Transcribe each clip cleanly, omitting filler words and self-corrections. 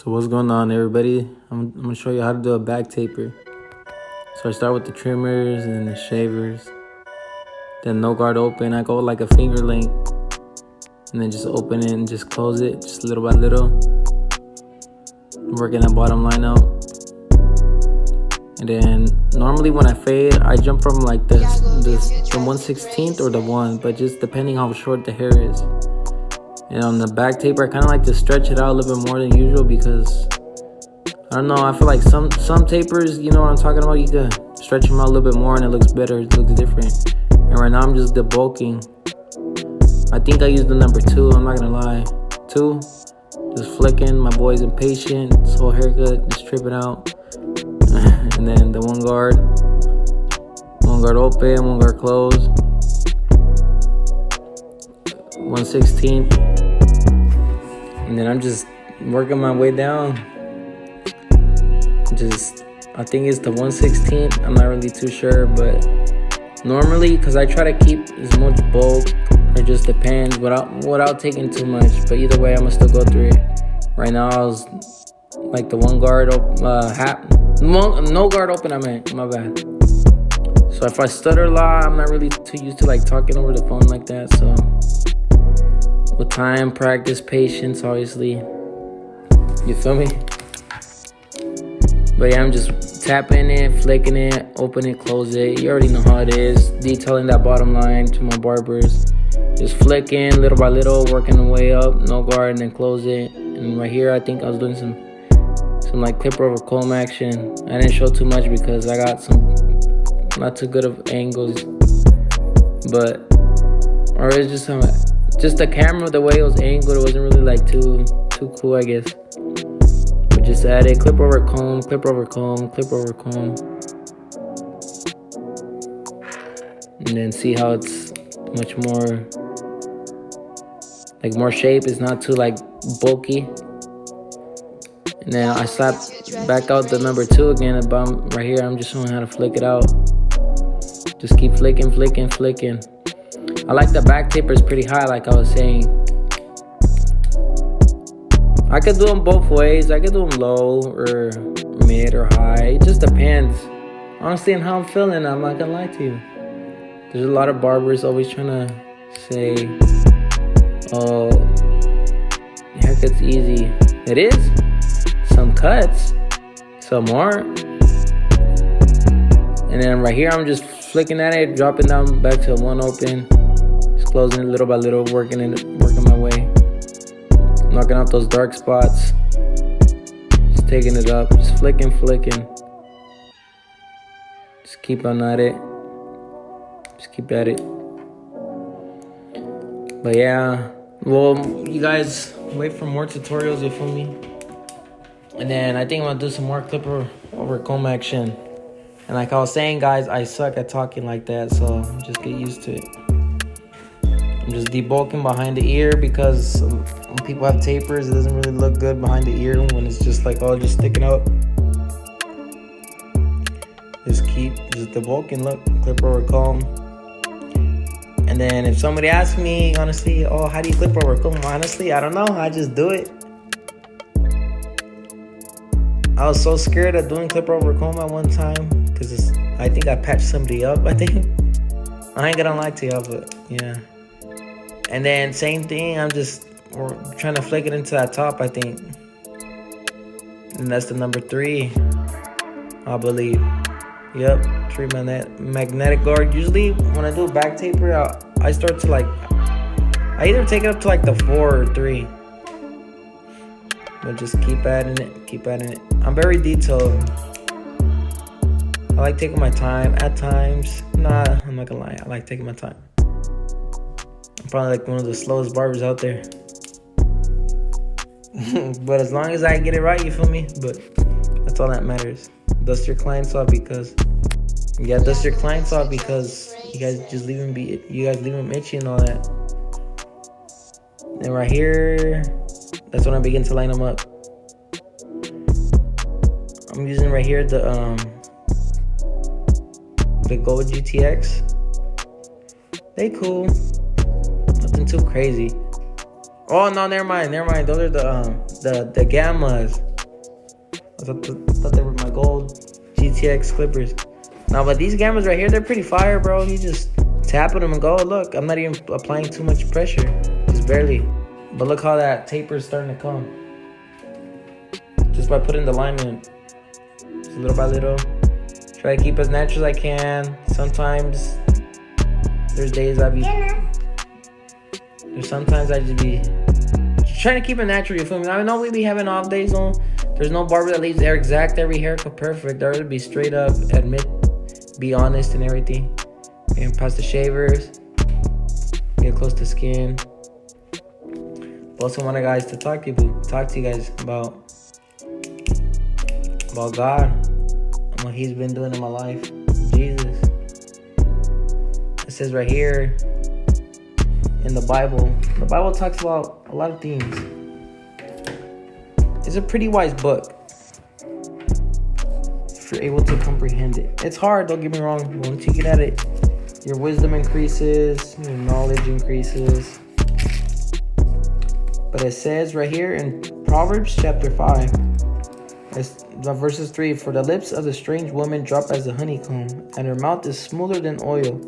So what's going on, everybody? I'm gonna show you how to do a back taper. So I start with the trimmers and the shavers, then no guard open. I go like a finger length, and then just open it and just close it, just little by little, working that bottom line out. And then normally when I fade, I jump from like the 1/16 or the 1, but just depending how short the hair is. And on the back taper, I kind of like to stretch it out a little bit more than usual because, I don't know, I feel like some tapers, you know what I'm talking about, you can stretch them out a little bit more and it looks better, it looks different. And right now I'm just debulking. I think I used the number 2, I'm not gonna lie. 2, just flicking, my boy's impatient, this whole haircut, just tripping out. And then the one guard open, one guard closed. 1/16, and then I'm just working my way down. I think it's the 1/16. I'm not really too sure, but normally, because I try to keep as much bulk, or just depends, without taking too much. But either way, I'm gonna still go through it. Right now, I was like the one guard no guard open. I meant, my bad. So if I stutter a lot, I'm not really too used to like talking over the phone like that. So with time, practice, patience, obviously. You feel me? But yeah, I'm just tapping it, flicking it, open it, close it. You already know how it is. Detailing that bottom line to my barbers. Just flicking little by little, working the way up, no guard, and then close it. And right here, I think I was doing some like clipper over comb action. I didn't show too much because I got some not too good of angles. Or it's just the camera, the way it was angled, it wasn't really like too cool, I guess. But just add it, clip over comb, clip over comb, clip over comb, and then see how it's much more like more shape. It's not too like bulky. And then I slap back out the number 2 again. About right here, I'm just showing how to flick it out. Just keep flicking. I like the back tapers pretty high, like I was saying. I could do them both ways. I could do them low or mid or high. It just depends. Honestly, on how I'm feeling, I'm not gonna lie to you. There's a lot of barbers always trying to say, oh, haircut's easy. It is. Some cuts, some aren't. And then right here, I'm just flicking at it, dropping down back to 1 open. Closing it little by little, working my way, knocking out those dark spots, just taking it up, just flicking, just keep on at it, just keep at it. But yeah, well, you guys wait for more tutorials, you feel me? And then I think I'm gonna do some more clipper over comb action. And like I was saying, guys, I suck at talking like that, so just get used to it. I'm just debulking behind the ear because when people have tapers, it doesn't really look good behind the ear when it's just like all just sticking out. Just debulking, look, clip over comb. And then if somebody asks me, honestly, oh, how do you clip over comb? Honestly, I don't know. I just do it. I was so scared of doing clip over comb at one time because I think I patched somebody up, I think. I ain't gonna lie to y'all, but yeah. And then same thing, we're trying to flick it into that top, I think. And that's the number 3, I believe. Yep, 3 magnetic guard. Usually when I do a back taper, I start to like, I either take it up to like the 4 or 3. But just keep adding it. I'm very detailed. I like taking my time at times. Nah, I'm not gonna lie, I like taking my time. I'm probably like one of the slowest barbers out there. But as long as I get it right, you feel me? But that's all that matters. Dust your clients off because you guys leave them itchy and all that. And right here, that's when I begin to line them up. I'm using right here the Gold GTX. They cool. Nothing too crazy. Oh no, never mind. Those are the gammas. thought they were my gold GTX Clippers. No, but these cameras right here, they're pretty fire, bro. You just tap them and go. Look, I'm not even applying too much pressure. Just barely. But look how that taper is starting to come. Just by putting the line in. Just little by little. Try to keep as natural as I can. Sometimes there's days sometimes I just be trying to keep it natural, you feel me? I know we be having off days on. There's no barber that leaves their exact every haircut perfect. There would be straight up, be honest and everything. And past the shavers, get close to skin. But also want guys to talk to you guys about God and what He's been doing in my life. Jesus. It says right here in the Bible talks about a lot of things. It's a pretty wise book if you're able to comprehend it. It's hard, don't get me wrong. Once you get at it, your wisdom increases, your knowledge increases. But it says right here in Proverbs chapter 5, verses 3, for the lips of the strange woman drop as the honeycomb, and her mouth is smoother than oil,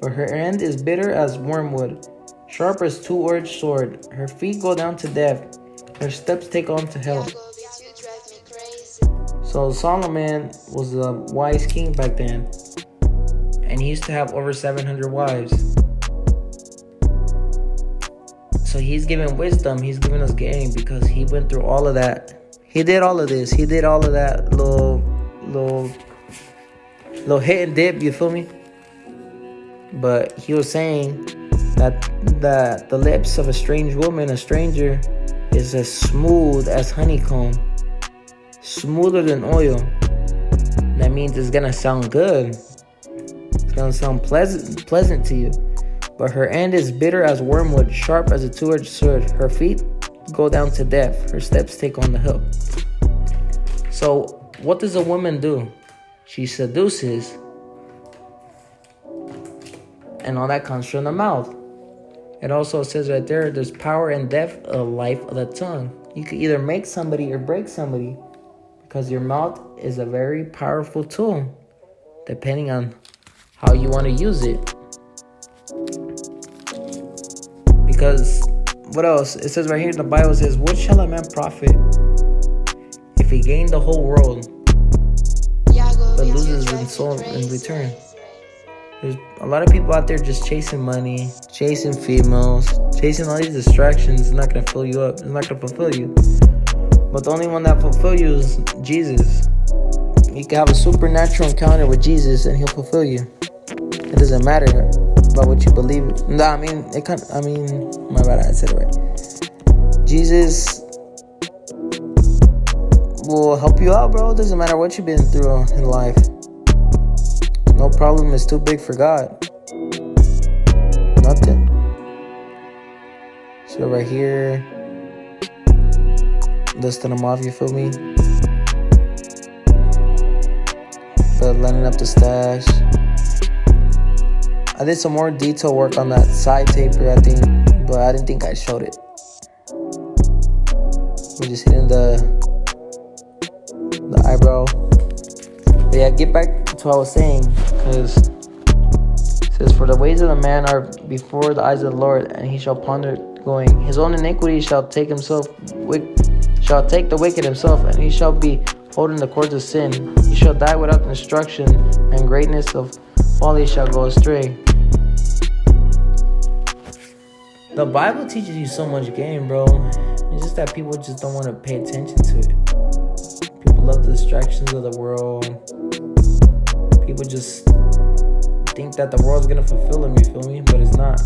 but her end is bitter as wormwood, sharp as two-edged sword. Her feet go down to death, her steps take on to hell. So Solomon was a wise king back then, and he used to have over 700 wives. So he's giving wisdom, he's giving us game, because he went through all of that. He did all of this, he did all of that little hit and dip, you feel me? But he was saying that the lips of a strange woman, a stranger, is as smooth as honeycomb, smoother than oil. That means it's gonna sound good. It's gonna sound pleasant to you. But her end is bitter as wormwood, sharp as a two-edged sword. Her feet go down to death. Her steps take on the hill. So what does a woman do? She seduces. And all that comes from the mouth. It also says right there, there's power and death of life of the tongue. You can either make somebody or break somebody, because your mouth is a very powerful tool, depending on how you want to use it. Because what else? It says right here in the Bible, it says, what shall a man profit if he gain the whole world but loses his soul in return? There's a lot of people out there just chasing money, chasing females, chasing all these distractions. It's not going to fill you up. It's not going to fulfill you. But the only one that fulfill you is Jesus. You can have a supernatural encounter with Jesus and He'll fulfill you. It doesn't matter about what you believe. My bad, I said it right. Jesus will help you out, bro. It doesn't matter what you've been through in life. No problem is too big for God. Nothing. So right here, dusting them off, you feel me? But lining up the stash. I did some more detail work on that side taper, I think, but I didn't think I showed it. We're just hitting the eyebrow. But yeah, get back to what I was saying, because it says, for the ways of the man are before the eyes of the Lord, and he shall ponder going. His own iniquity shall take the wicked himself, and he shall be holding the cords of sin. He shall die without instruction, and greatness of folly shall go astray. The Bible teaches you so much game, bro. It's just that people just don't want to pay attention to it. People love the distractions of the world. People just think that the world's gonna fulfill them, you feel me? But it's not.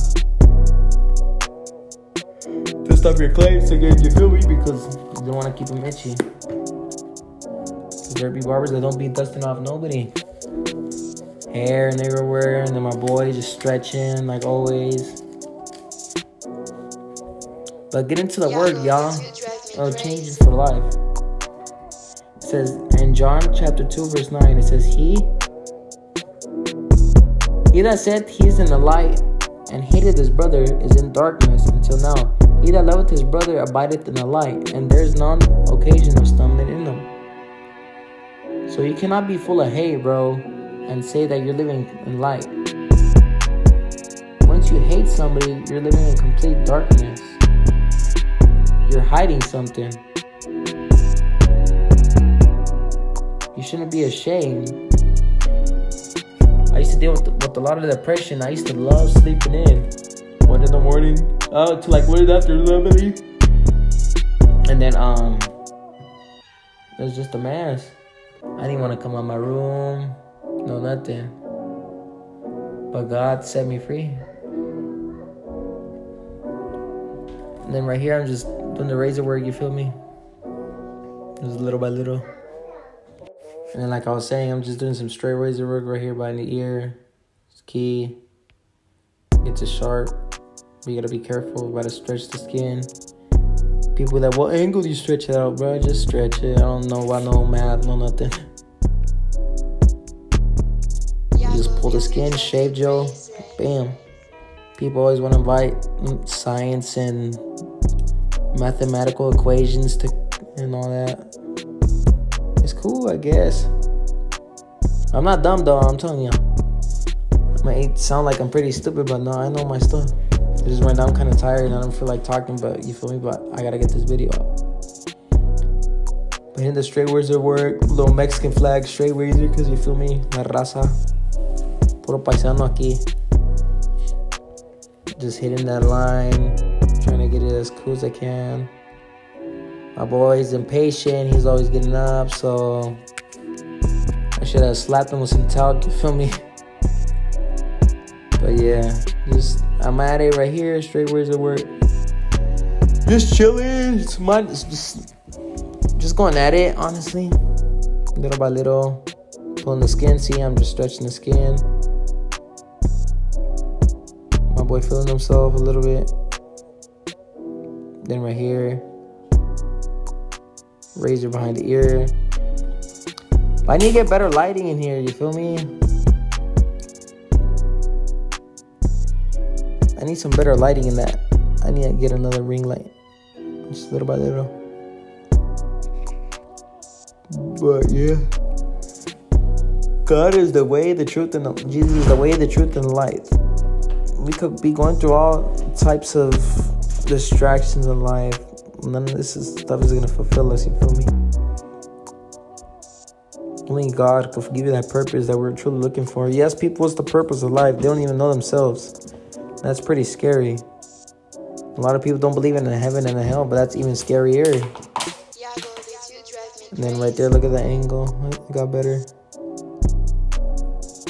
Dust off your claims again, you feel me? Because you don't want to keep them itchy. There be barbers that don't be dusting off nobody. Hair and everywhere, and then my boy just stretching like always. But get into the word, y'all. It'll change you for life. It says in John chapter 2 verse 9, it says, He that said he is in the light and hated his brother is in darkness until now. He that loveth his brother abideth in the light, and there is none occasion of stumbling in them. So you cannot be full of hate, bro, and say that you're living in light. Once you hate somebody, you're living in complete darkness. You're hiding something. You shouldn't be ashamed. I used to deal with a lot of depression. I used to love sleeping in. 1 in the morning, to like 1 after 11. And then it was just a mess. I didn't want to come out of my room, no nothing. But God set me free. And then right here, I'm just doing the razor work, you feel me? Just little by little. And then like I was saying, I'm just doing some straight razor work right here by the ear. It's key. It's a sharp. But you gotta be careful about to stretch the skin. People be like, what angle do you stretch it out, bro? Just stretch it. I don't know why, no math, no nothing. You just pull the skin, shave gel, bam. People always want to invite science and mathematical equations to and all that. It's cool, I guess. I'm not dumb though, I'm telling you. I might sound like I'm pretty stupid, but no, I know my stuff. Just right now I'm kind of tired and I don't feel like talking, but you feel me? But I gotta get this video out. But hitting the straight razor work, little Mexican flag, straight razor, cause you feel me? La raza, puro paisano aquí. Just hitting that line, trying to get it as cool as I can. My boy's impatient, he's always getting up, so I should have slapped him with some talc, you feel me? But yeah, I'm at it right here, straight razor work. Just chilling, just going at it, honestly. Little by little, pulling the skin. See, I'm just stretching the skin. My boy feeling himself a little bit. Then right here, razor behind the ear. I need to get better lighting in here, you feel me? I need some better lighting in that. I need to get another ring light. Just little by little. But yeah. God is the way, the truth, and Jesus is the way, the truth, and the light. We could be going through all types of distractions in life. None of this stuff is going to fulfill us, you feel me? Only God could give you that purpose that we're truly looking for. Yes, people, what's the purpose of life? They don't even know themselves. That's pretty scary. A lot of people don't believe in a heaven and a hell, but that's even scarier. And then right there, look at the angle. It got better.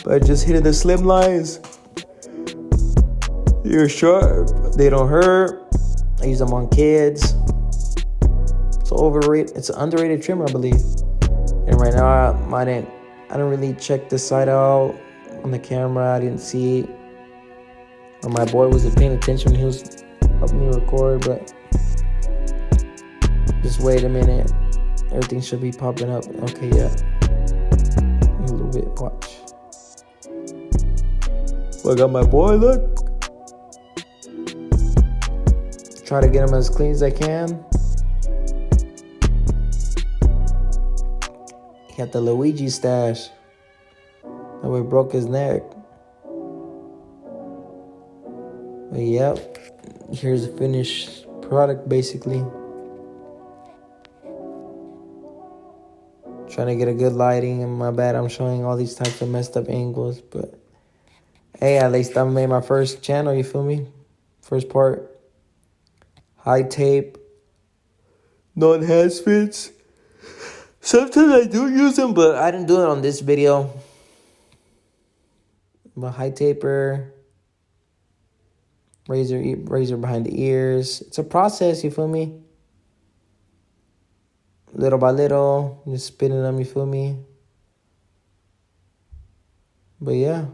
But just hitting the slim lines. You're sharp. They don't hurt. I use them on kids. It's overrated. It's an underrated trimmer, I believe. And right now, I don't really check this side out on the camera. I didn't see. Or my boy wasn't paying attention when he was helping me record, but just wait a minute. Everything should be popping up. Okay, yeah. A little bit, watch. Look at my boy, look. Try to get him as clean as I can. He got the Luigi stash. That way broke his neck. But yep, here's the finished product basically. Trying to get a good lighting, and my bad, I'm showing all these types of messed up angles, but hey, at least I made my first channel, you feel me? First part. High tape. No enhancements. Sometimes I do use them, but I didn't do it on this video. But high taper. Razor behind the ears. It's a process, you feel me? Little by little, just spinning them, you feel me? But yeah.